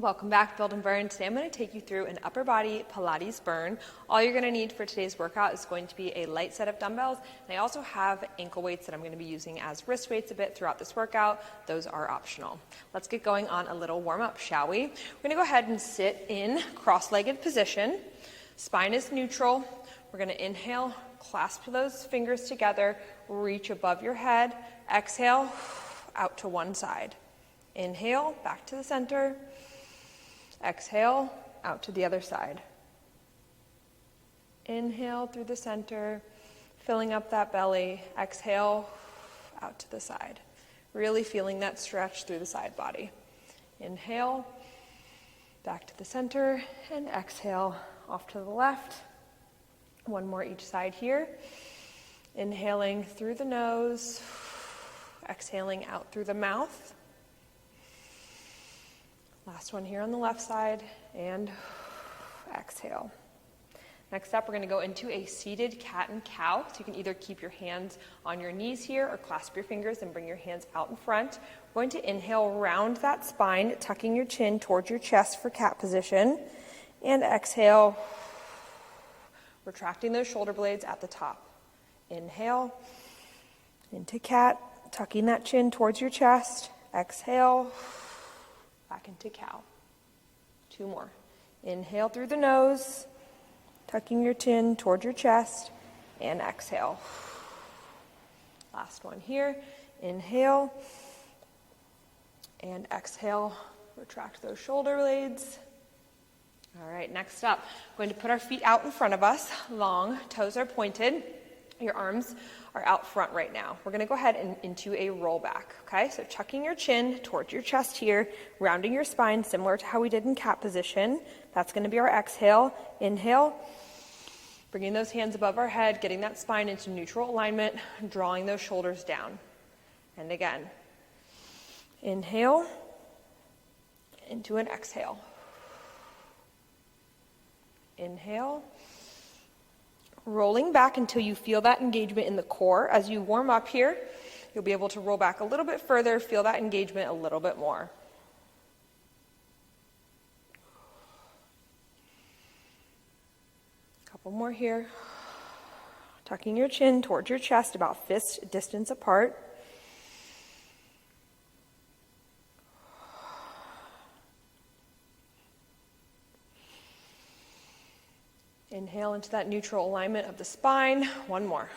Welcome back, Build and Burn. Today I'm going to take you through an upper body Pilates burn. All you're going to need for today's workout is going to be a light set of dumbbells, and I also have ankle weights that I'm going to be using as wrist weights a bit throughout this workout. Those are optional. Let's get going on a little warm up, shall we? We're going to go ahead and sit in cross-legged position. Spine is neutral. We're going to inhale, clasp those fingers together, reach above your head. Exhale, out to one side. Inhale, back to the center. Exhale, out to the other side. Inhale through the center, filling up that belly. Exhale, out to the side. Really feeling that stretch through the side body. Inhale, back to the center, and exhale, off to the left. One more each side here. Inhaling through the nose, exhaling out through the mouth. Last one here on the left side, and exhale. Next up, we're going to go into a seated cat and cow. So you can either keep your hands on your knees here or clasp your fingers and bring your hands out in front. We're going to inhale, round that spine, tucking your chin towards your chest for cat position. And exhale, retracting those shoulder blades at the top. Inhale, into cat, tucking that chin towards your chest. Exhale, back into cow. Two more. Inhale through the nose, tucking your chin toward your chest, and exhale. Last one here. Inhale, and exhale. Retract those shoulder blades. All right, next up, we're going to put our feet out in front of us, long, toes are pointed. Your arms are out front right now. We're going to go ahead and into a roll back, okay? So tucking your chin towards your chest here, rounding your spine similar to how we did in cat position. That's going to be our exhale. Inhale, bringing those hands above our head, getting that spine into neutral alignment, drawing those shoulders down. And again, inhale, into an exhale. Inhale. Rolling back until you feel that engagement in the core. As you warm up here, you'll be able to roll back a little bit further, feel that engagement a little bit more. Couple more here. Tucking your chin towards your chest, about fist distance apart. Inhale into that neutral alignment of the spine. One more.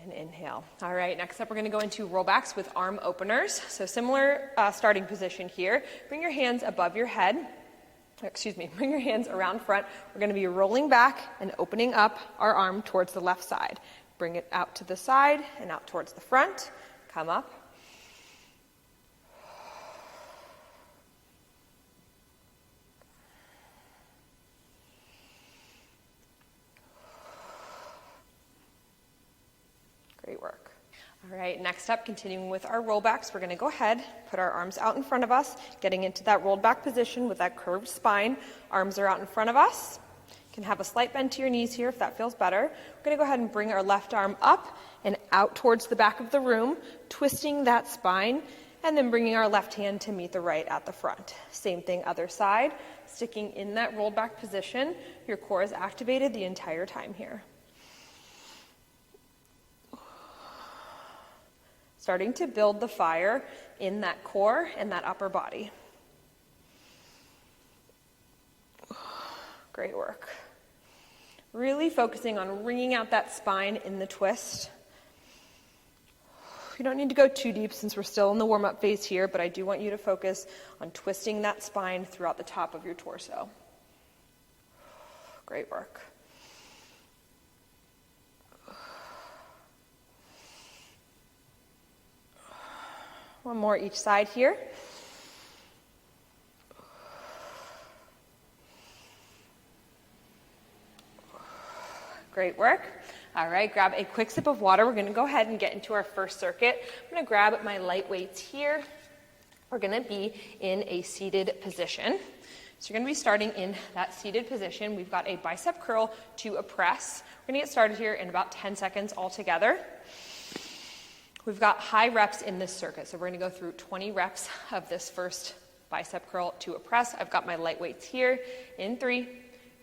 And inhale. All right, next up we're going to go into rollbacks with arm openers. So similar starting position here. Bring your hands above your head. Bring your hands around front. We're going to be rolling back and opening up our arm towards the left side. Bring it out to the side and out towards the front. Come up. Great work. All right, next up, continuing with our rollbacks, we're going to go ahead, put our arms out in front of us, getting into that rolled back position with that curved spine. Arms are out in front of us. You can have a slight bend to your knees here if that feels better. We're going to go ahead and bring our left arm up and out towards the back of the room, twisting that spine, and then bringing our left hand to meet the right at the front. Same thing, other side, sticking in that rolled back position. Your core is activated the entire time here. Starting to build the fire in that core and that upper body. Great work. Really focusing on wringing out that spine in the twist. You don't need to go too deep since we're still in the warm-up phase here, but I do want you to focus on twisting that spine throughout the top of your torso. Great work. One more each side here. Great work. All right, grab a quick sip of water. We're going to go ahead and get into our first circuit. I'm going to grab my light weights here. We're going to be in a seated position. So you're going to be starting in that seated position. We've got a bicep curl to a press. We're going to get started here in about 10 seconds altogether. We've got high reps in this circuit, so we're gonna go through 20 reps of this first bicep curl to a press. I've got my light weights here in 3,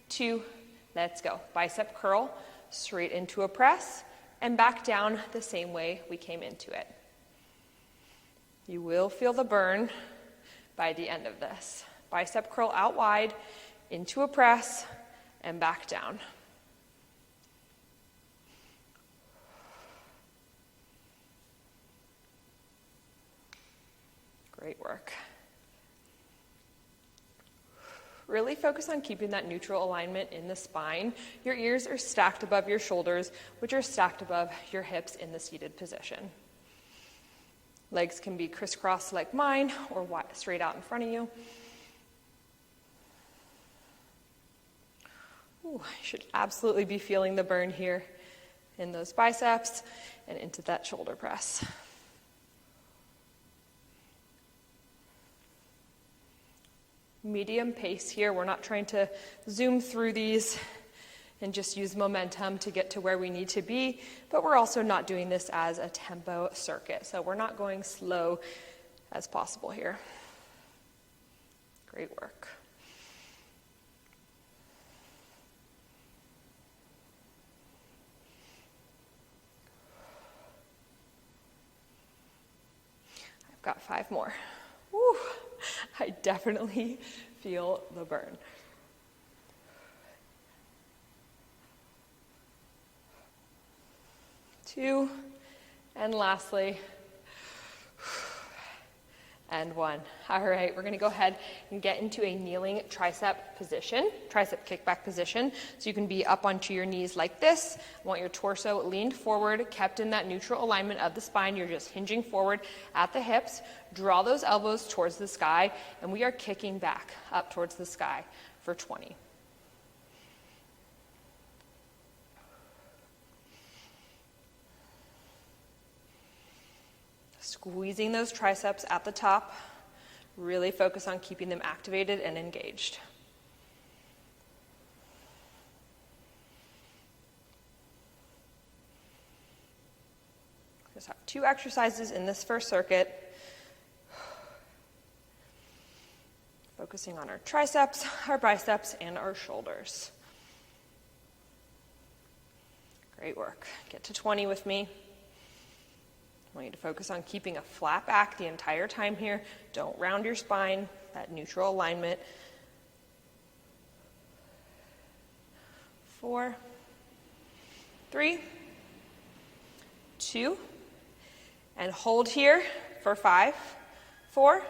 2, let's go. Bicep curl, straight into a press, and back down the same way we came into it. You will feel the burn by the end of this. Bicep curl out wide, into a press, and back down. Great work. Really focus on keeping that neutral alignment in the spine. Your ears are stacked above your shoulders, which are stacked above your hips in the seated position. Legs can be crisscrossed like mine or straight out in front of you. Ooh, you should absolutely be feeling the burn here in those biceps and into that shoulder press. Medium pace here. We're not trying to zoom through these and just use momentum to get to where we need to be, but we're also not doing this as a tempo circuit, so we're not going slow as possible here. Great work. I've got 5 more. Woo. I definitely feel the burn. Two, and lastly, and 1. All right, we're gonna go ahead and get into a kneeling tricep position, tricep kickback position. So you can be up onto your knees like this. I want your torso leaned forward, kept in that neutral alignment of the spine. You're just hinging forward at the hips. Draw those elbows towards the sky, and we are kicking back up towards the sky for 20. Squeezing those triceps at the top. Really focus on keeping them activated and engaged. Just have 2 exercises in this first circuit. Focusing on our triceps, our biceps, and our shoulders. Great work. Get to 20 with me. I want you to focus on keeping a flat back the entire time here. Don't round your spine, that neutral alignment. 4, 3, 2, and hold here for 5, 4,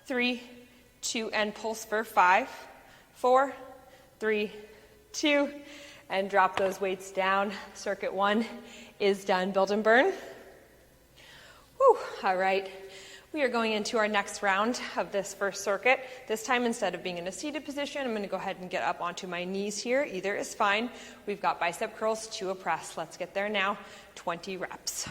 3, 2, and pulse for 5, 4, 3, 2, and drop those weights down. Circuit 1 is done. Build and burn. Whew, all right, we are going into our next round of this first circuit. This time, instead of being in a seated position, I'm gonna go ahead and get up onto my knees here. Either is fine. We've got bicep curls to a press. Let's get there now, 20 reps.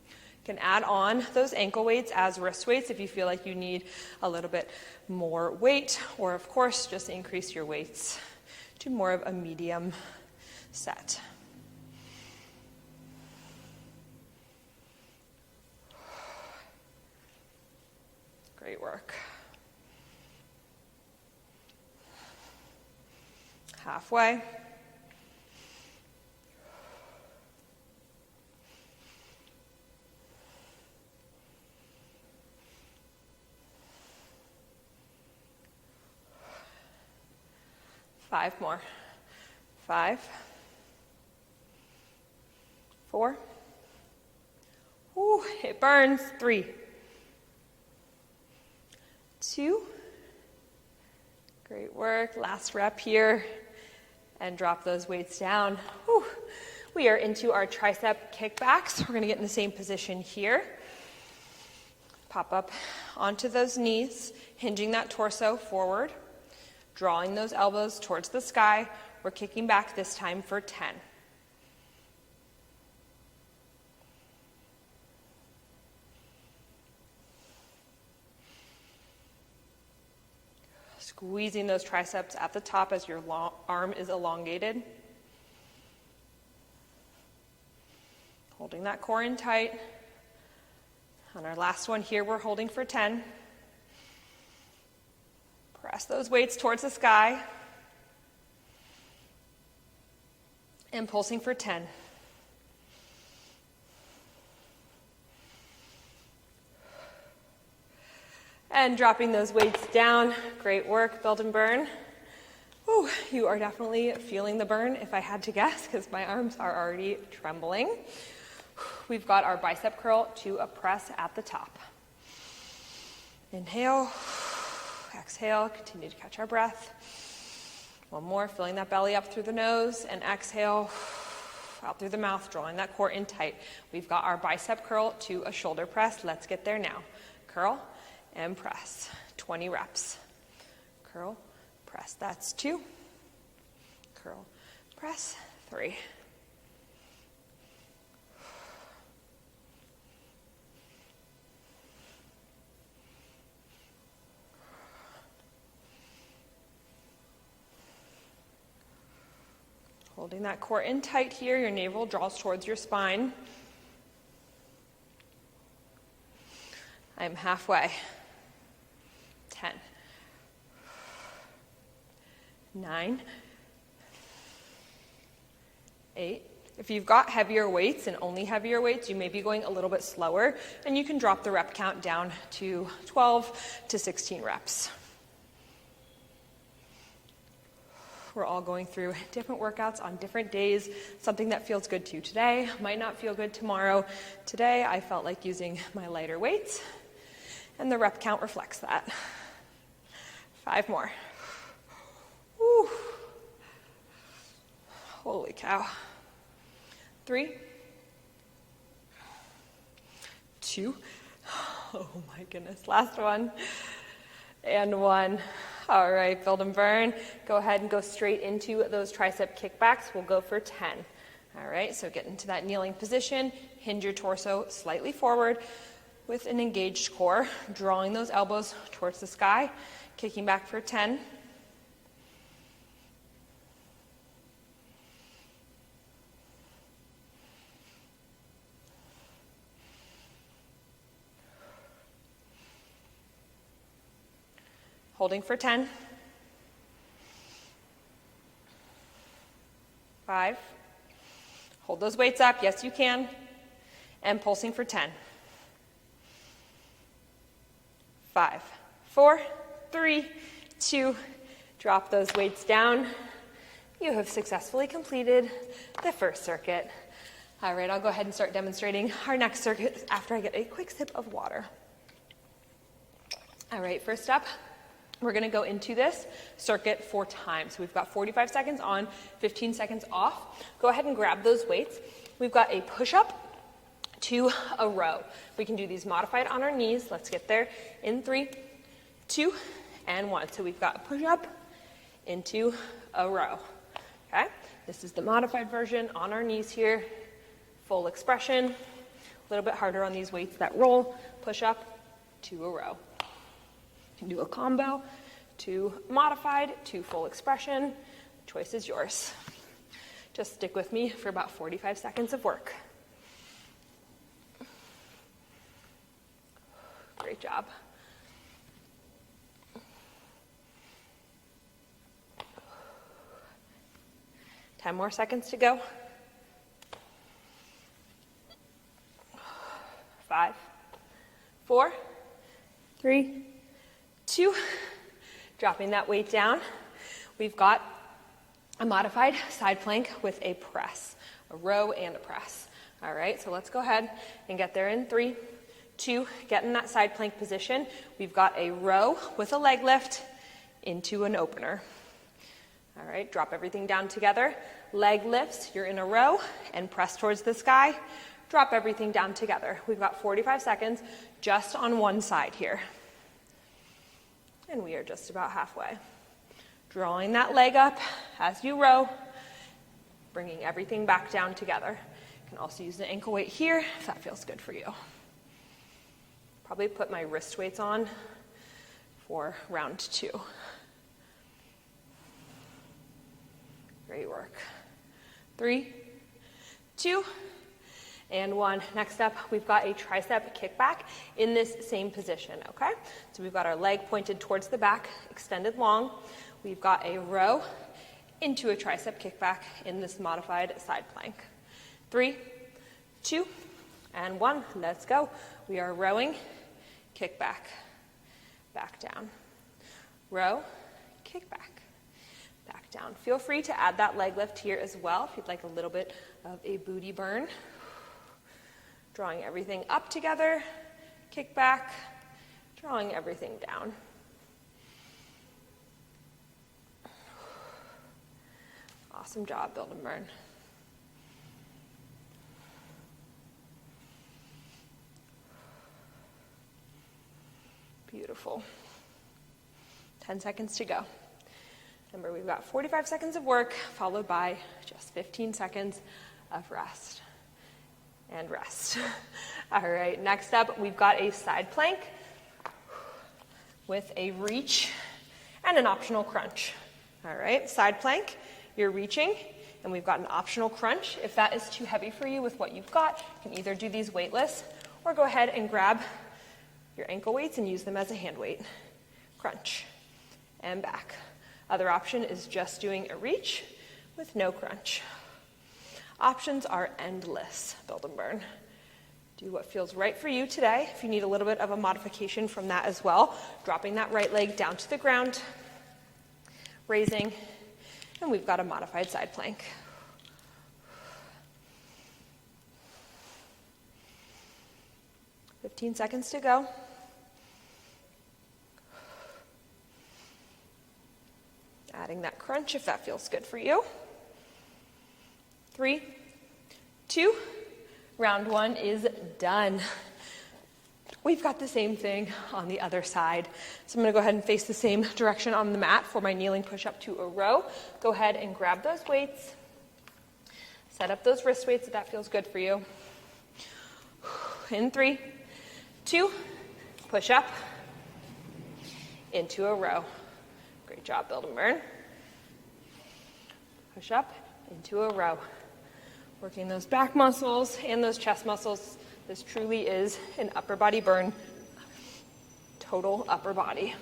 You can add on those ankle weights as wrist weights if you feel like you need a little bit more weight, or of course, just increase your weights to more of a medium set. Great work. Halfway. Five more. 5, 4. Ooh, it burns. 3, 2. Great work. Last rep here. And drop those weights down. Whew. We are into our tricep kickbacks. We're going to get in the same position here. Pop up onto those knees, hinging that torso forward, drawing those elbows towards the sky. We're kicking back this time for 10. Squeezing those triceps at the top as your arm is elongated. Holding that core in tight. On our last one here, we're holding for 10. Press those weights towards the sky. And pulsing for 10. And dropping those weights down. Great work, build and burn. Ooh, you are definitely feeling the burn, if I had to guess, because my arms are already trembling. We've got our bicep curl to a press at the top. Inhale, exhale, continue to catch our breath. One more, filling that belly up through the nose, and exhale out through the mouth, drawing that core in tight. We've got our bicep curl to a shoulder press. Let's get there now. Curl and press. 20 reps. Curl, press. That's 2. Curl, press. 3. Holding that core in tight here, your navel draws towards your spine. I'm halfway. 10, 9, 8. If you've got heavier weights and only heavier weights, you may be going a little bit slower, and you can drop the rep count down to 12 to 16 reps. We're all going through different workouts on different days. Something that feels good to you today might not feel good tomorrow. Today, I felt like using my lighter weights, and the rep count reflects that. 5 more. Woo. Holy cow. 3, 2, oh my goodness, last one, and 1. All right, build and burn. Go ahead and go straight into those tricep kickbacks. We'll go for 10. All right, so get into that kneeling position. Hinge your torso slightly forward with an engaged core, drawing those elbows towards the sky, kicking back for 10. Holding for 10. 5. Hold those weights up. Yes, you can. And pulsing for 10. 5, 4, 3, 2. Drop those weights down. You have successfully completed the first circuit. All right, I'll go ahead and start demonstrating our next circuit after I get a quick sip of water. All right, first up, we're going to go into this circuit 4 times. We've got 45 seconds on, 15 seconds off. Go ahead and grab those weights. We've got a push-up to a row. We can do these modified on our knees. Let's get there in 3, 2, and 1. So we've got a push-up into a row. Okay? This is the modified version on our knees here. Full expression. A little bit harder on these weights that roll. Push-up to a row. You can do a combo to modified to full expression. The choice is yours. Just stick with me for about 45 seconds of work. Great job. Ten more seconds to go. 5, 4, 3, 2, dropping that weight down. We've got a modified side plank with a press, a row and a press. All right, so let's go ahead and get there in 3, 2, get in that side plank position. We've got a row with a leg lift into an opener. All right, drop everything down together. Leg lifts, you're in a row, and press towards the sky. Drop everything down together. We've got 45 seconds just on one side here. And we are just about halfway. Drawing that leg up as you row, bringing everything back down together. You can also use the ankle weight here if that feels good for you. Probably put my wrist weights on for round 2. Great work. 3, 2, and 1. Next up, we've got a tricep kickback in this same position, okay? So we've got our leg pointed towards the back, extended long. We've got a row into a tricep kickback in this modified side plank. 3, 2, and 1. Let's go. We are rowing, kick back, back down. Row, kick back, back down. Feel free to add that leg lift here as well if you'd like a little bit of a booty burn. Drawing everything up together, kick back, drawing everything down. Awesome job, build and burn. Beautiful. 10 seconds to go. Remember, we've got 45 seconds of work, followed by just 15 seconds of rest. And rest. All right, next up, we've got a side plank with a reach and an optional crunch. All right, side plank, you're reaching, and we've got an optional crunch. If that is too heavy for you with what you've got, you can either do these weightless or go ahead and grab your ankle weights and use them as a hand weight. Crunch and back. Other option is just doing a reach with no crunch. Options are endless, build and burn. Do what feels right for you today. If you need a little bit of a modification from that as well, dropping that right leg down to the ground, raising, and we've got a modified side plank. "15 seconds to go. Adding that crunch if that feels good for you. 3, 2, round 1 is done. We've got the same thing on the other side. So I'm going to go ahead and face the same direction on the mat for my kneeling push-up to a row. Go ahead and grab those weights. Set up those wrist weights if that feels good for you. In 3, 2, push up into a row. Great job, build and burn. Push up into a row. Working those back muscles and those chest muscles. This truly is an upper body burn, total upper body.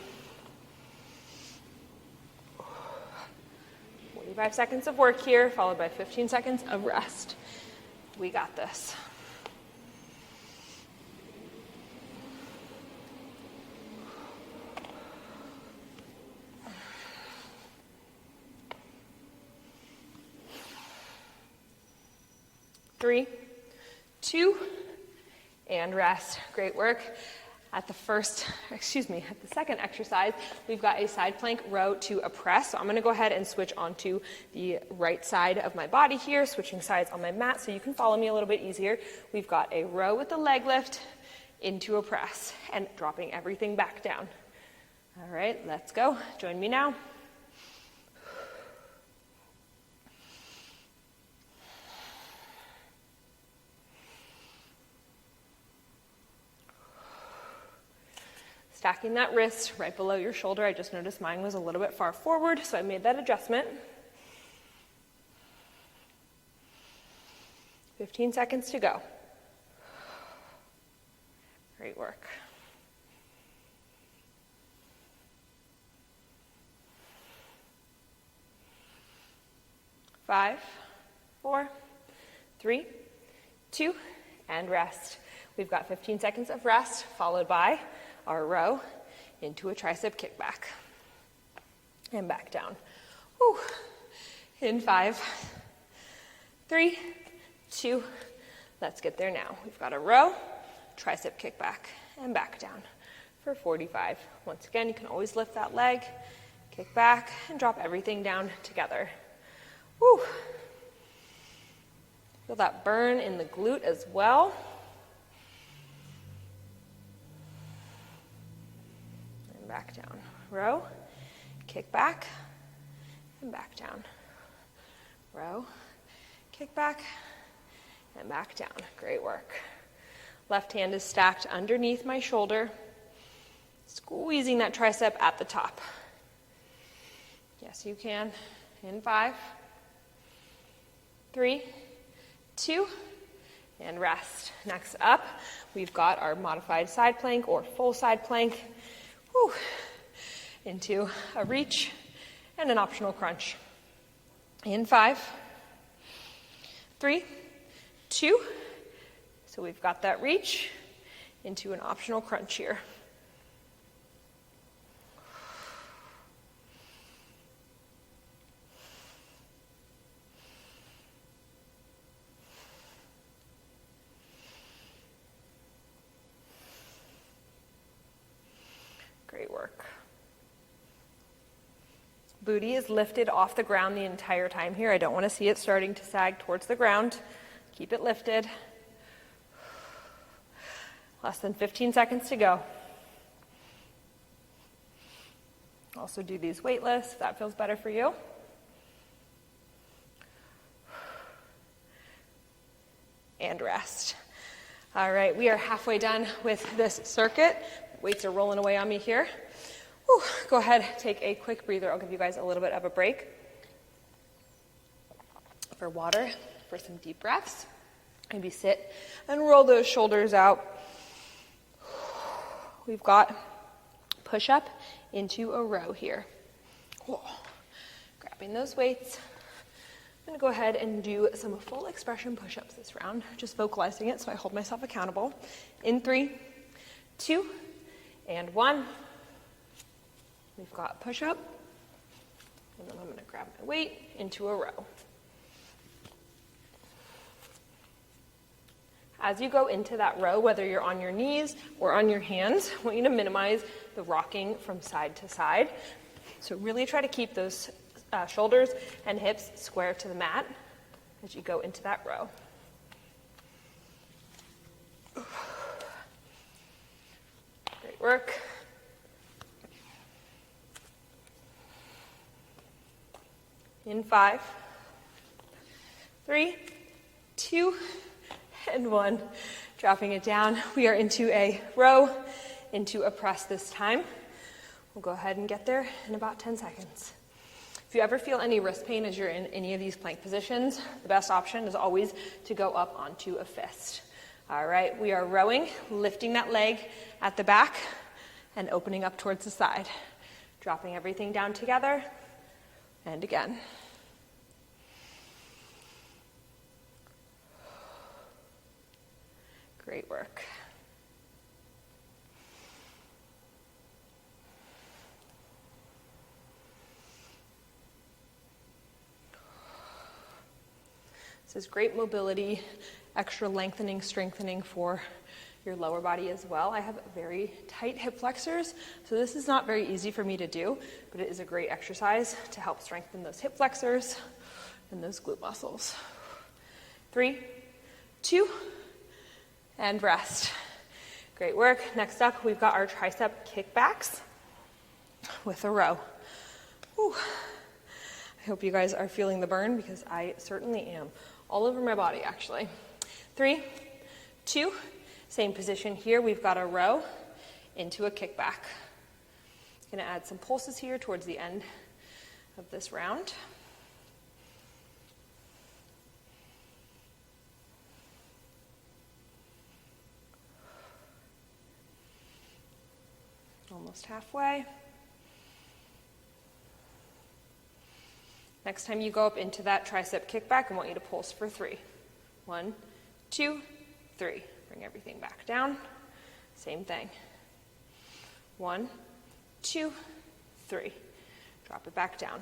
45 seconds of work here, followed by 15 seconds of rest. We got this. Three, 2, and rest. Great work. At the second exercise, we've got a side plank row to a press. So I'm going to go ahead and switch onto the right side of my body here, switching sides on my mat so you can follow me a little bit easier. We've got a row with the leg lift into a press and dropping everything back down. All right, let's go. Join me now. Stacking that wrist right below your shoulder. I just noticed mine was a little bit far forward, so I made that adjustment. 15 seconds to go. Great work. Five, 4, 3, 2, and rest. We've got 15 seconds of rest, followed by our row into a tricep kickback. And back down. Whew. In 5, 3, 2, let's get there now. We've got a row, tricep kickback, and back down for 45. Once again, you can always lift that leg, kick back, and drop everything down together. Whew. Feel that burn in the glute as well. And back down. Row, kick back, and back down. Row, kick back, and back down. Great work. Left hand is stacked underneath my shoulder, squeezing that tricep at the top. Yes, you can. In 5, 3, 2, and rest. Next up, we've got our modified side plank or full side plank. Whew. Into a reach and an optional crunch. In 5, 3, 2. So we've got that reach into an optional crunch here. Great work. Booty is lifted off the ground the entire time here. I don't want to see it starting to sag towards the ground. Keep it lifted. Less than 15 seconds to go. Also do these weightless if that feels better for you. And rest. All right, we are halfway done with this circuit. Weights are rolling away on me here. Whew. Go ahead, take a quick breather. I'll give you guys a little bit of a break for water, for some deep breaths. Maybe sit and roll those shoulders out. We've got push up into a row here. Whoa. Grabbing those weights. I'm going to go ahead and do some full expression push-ups this round, just vocalizing it so I hold myself accountable. In 3, 2, and 1. We've got push-up, and then I'm going to grab my weight into a row. As you go into that row, whether you're on your knees or on your hands, I want you to minimize the rocking from side to side. So really try to keep those shoulders and hips square to the mat as you go into that row. Great work. In 5, 3, 2, and 1. Dropping it down. We are into a row, into a press this time. We'll go ahead and get there in about 10 seconds. If you ever feel any wrist pain as you're in any of these plank positions, the best option is always to go up onto a fist. All right, we are rowing, lifting that leg at the back and opening up towards the side. Dropping everything down together and again. Great work. This is great mobility, extra lengthening, strengthening for your lower body as well. I have very tight hip flexors, so this is not very easy for me to do, but it is a great exercise to help strengthen those hip flexors and those glute muscles. 3, 2, and rest. Great work. Next up, we've got our tricep kickbacks with a row. Whew. I hope you guys are feeling the burn because I certainly am. All over my body, actually. 3, 2, same position here. We've got a row into a kickback. Gonna add some pulses here towards the end of this round. Almost halfway. Next time you go up into that tricep kickback, I want you to pulse for 3. 1, 2, 3. Bring everything back down. Same thing. 1, 2, 3. Drop it back down.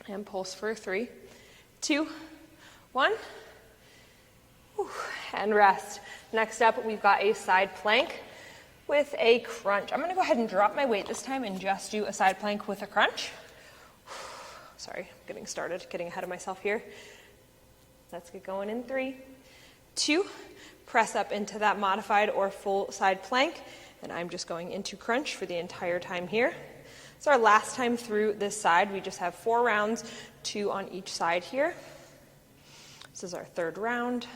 And pulse for 3, 2, 1. Whew. And rest. Next up, we've got a side plank with a crunch. I'm going to go ahead and drop my weight this time and just do a side plank with a crunch. Sorry, getting ahead of myself here. Let's get going in 3, 2, press up into that modified or full side plank, and I'm just going into crunch for the entire time here. It's our last time through this side. We just have 4 rounds, 2 on each side here. This is our 3rd round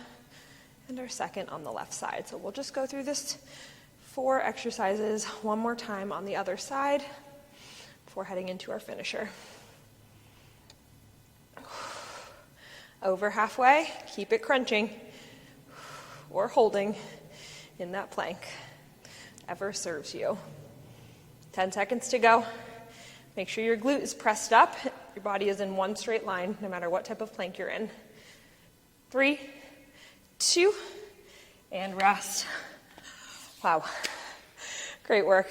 and our 2nd on the left side. So we'll just go through this 4 exercises one more time on the other side before heading into our finisher. Over halfway, keep it crunching. or holding in that plank. Ever serves you. 10 seconds to go. Make sure your glute is pressed up. Your body is in one straight line, no matter what type of plank you're in. 3, 2, and rest. Wow. Great work.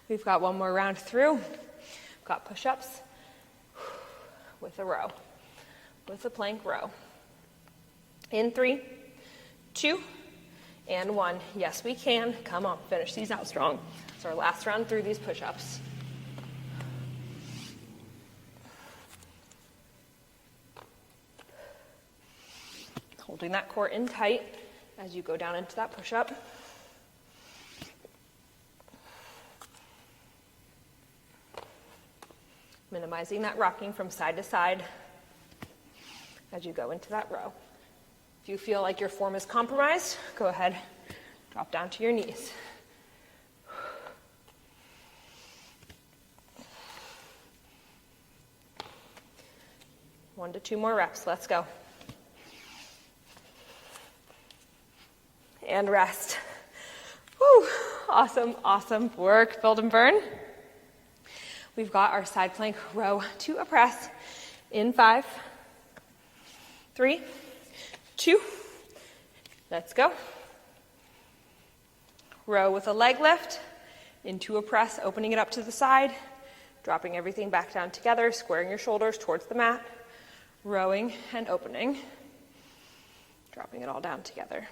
We've got one more round through. We've got push-ups with a row, with a plank row. In 3, 2, and 1. Yes, we can. Come on, finish these out strong. It's our last round through these push-ups. Holding that core in tight as you go down into that push-up. Minimizing that rocking from side to side as you go into that row. If you feel like your form is compromised, go ahead, drop down to your knees. One to two more reps, let's go. And rest. Woo, awesome, awesome work, build and burn. We've got our side plank row to a press in 5, 3, 2, let's go. Row with a leg lift into a press, opening it up to the side, dropping everything back down together, squaring your shoulders towards the mat, rowing and opening, dropping it all down together.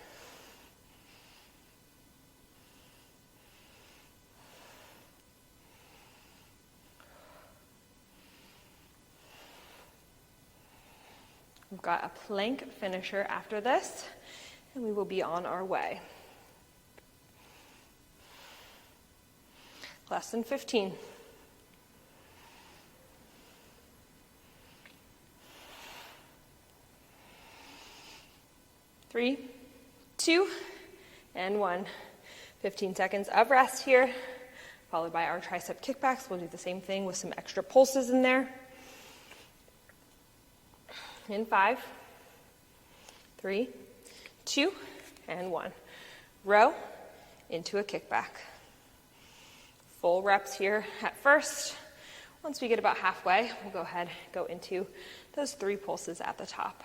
We've got a plank finisher after this, and we will be on our way. Less than 15. Three, 2, and 1. 15 seconds of rest here, followed by our tricep kickbacks. We'll do the same thing with some extra pulses in there. In 5, 3, 2, and 1. Row into a kickback. Full reps here at first. Once we get about halfway, we'll go ahead and go into those 3 pulses at the top.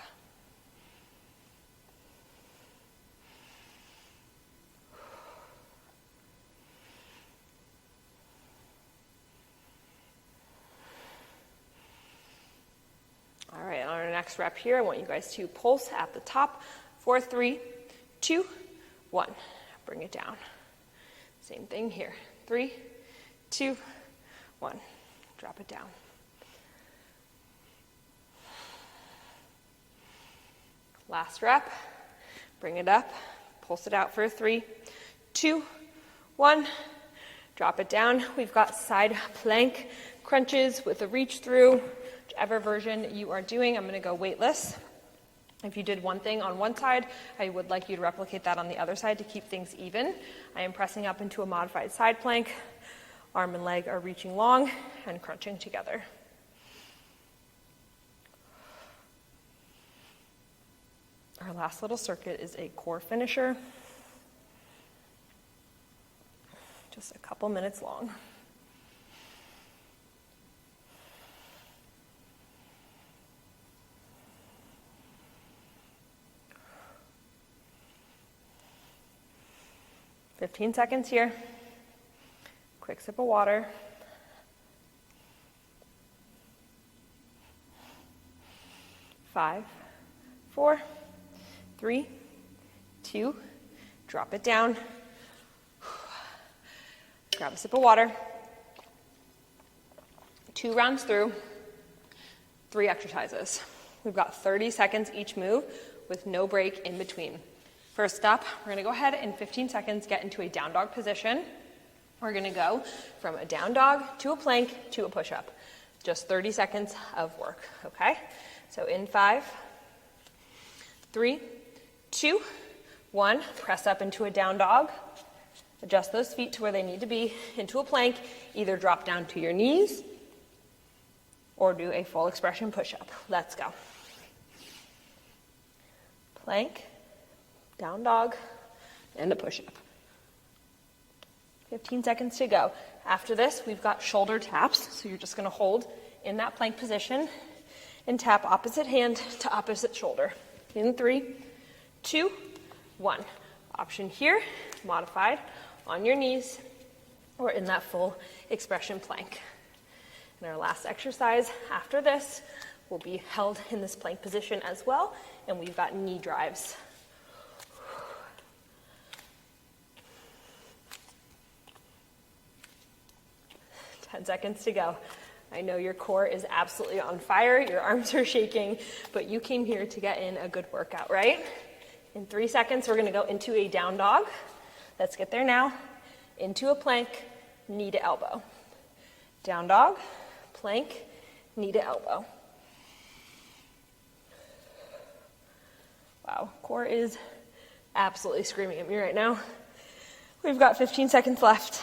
All right, on our next rep here, I want you guys to pulse at the top. 4, 3, 2, 1. Bring it down. Same thing here. 3, 2, 1. Drop it down. Last rep. Bring it up. Pulse it out for 3, 2, 1. Drop it down. We've got side plank crunches with a reach through. Whichever version you are doing, I'm going to go weightless. If you did one thing on one side, I would like you to replicate that on the other side to keep things even. I am pressing up into a modified side plank. Arm and leg are reaching long and crunching together. Our last little circuit is a core finisher. Just a couple minutes long. $15 seconds here. Quick sip of water. Five, 4, 3, 2, drop it down. Grab a sip of water. 2 rounds through, 3 exercises. We've got 30 seconds each move with no break in between. First up, we're gonna go ahead in 15 seconds get into a down dog position. We're gonna go from a down dog to a plank to a push-up. Just 30 seconds of work, okay? So in 5, 3, 2, 1, press up into a down dog. Adjust those feet to where they need to be into a plank. Either drop down to your knees or do a full expression push-up. Let's go. Plank, down dog, and a push-up. 15 seconds to go. After this, we've got shoulder taps. So you're just gonna hold in that plank position and tap opposite hand to opposite shoulder. In 3, 2, 1. Option here, modified on your knees or in that full expression plank. And our last exercise after this will be held in this plank position as well, and we've got knee drives. Ten seconds to go. I know your core is absolutely on fire, your arms are shaking, but you came here to get in a good workout, right? In 3 seconds, we're gonna go into a down dog. Let's get there now. Into a plank, knee to elbow. Down dog, plank, knee to elbow. Wow, core is absolutely screaming at me right now. We've got 15 seconds left.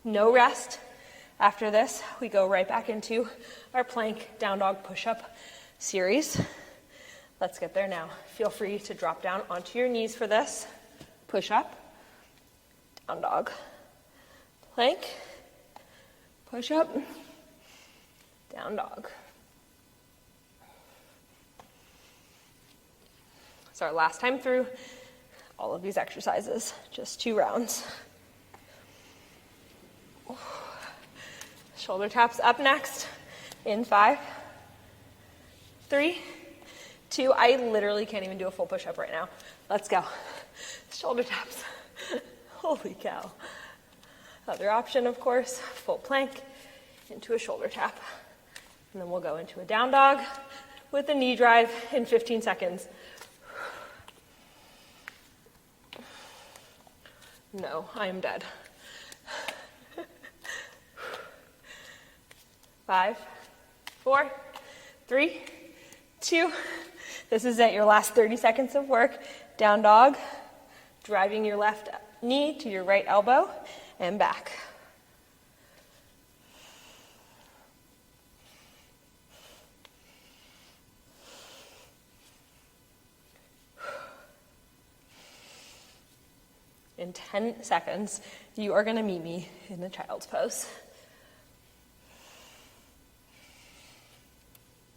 No rest. After this, we go right back into our plank down dog push-up series. Let's get there now. Feel free to drop down onto your knees for this. Push up, down dog, plank, push up, down dog. It's our last time through all of these exercises, just 2 rounds. Shoulder taps up next in 5, 3, 2. I literally can't even do a full push-up right now. Let's go. Shoulder taps. Holy cow. Other option, of course, full plank into a shoulder tap. And then we'll go into a down dog with a knee drive in 15 seconds. No, I am dead. 5, 4, 3, 2. This is it, your last 30 seconds of work. Down dog, driving your left knee to your right elbow and back. In 10 seconds, you are going to meet me in the child's pose.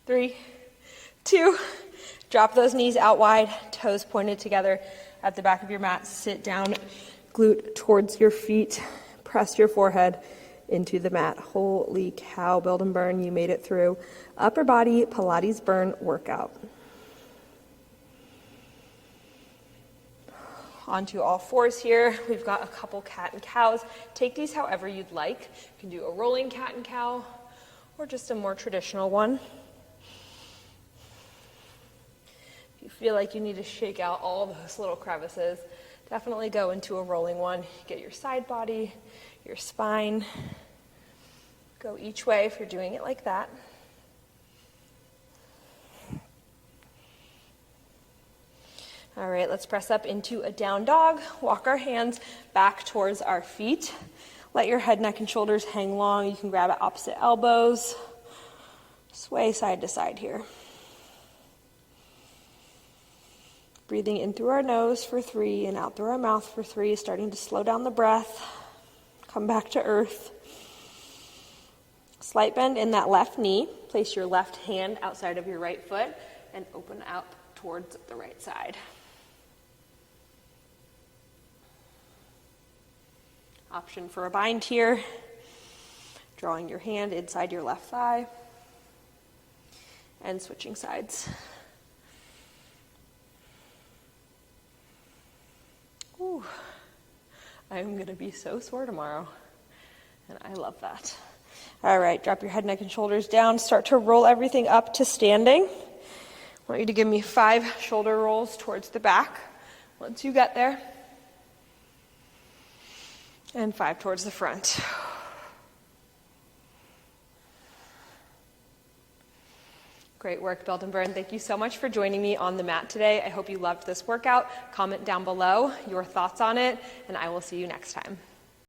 3, 2, drop those knees out wide, toes pointed together at the back of your mat. Sit down, glute towards your feet, press your forehead into the mat. Holy cow, build and burn, you made it through upper body Pilates burn workout. Onto all fours here. We've got a couple cat and cows. Take these however you'd like. You can do a rolling cat and cow or just a more traditional one. If you feel like you need to shake out all those little crevices, definitely go into a rolling one. Get your side body, your spine. Go each way if you're doing it like that. All right, let's press up into a down dog. Walk our hands back towards our feet. Let your head, neck, and shoulders hang long. You can grab at opposite elbows. Sway side to side here. Breathing in through our nose for 3 and out through our mouth for 3, starting to slow down the breath. Come back to earth. Slight bend in that left knee. Place your left hand outside of your right foot and open out towards the right side. Option for a bind here. Drawing your hand inside your left thigh and switching sides. Ooh, I'm going to be so sore tomorrow, and I love that. All right, drop your head, neck, and shoulders down. Start to roll everything up to standing. I want you to give me 5 shoulder rolls towards the back once you get there, and 5 towards the front. Great work, Build and Burn. Thank you so much for joining me on the mat today. I hope you loved this workout. Comment down below your thoughts on it, and I will see you next time.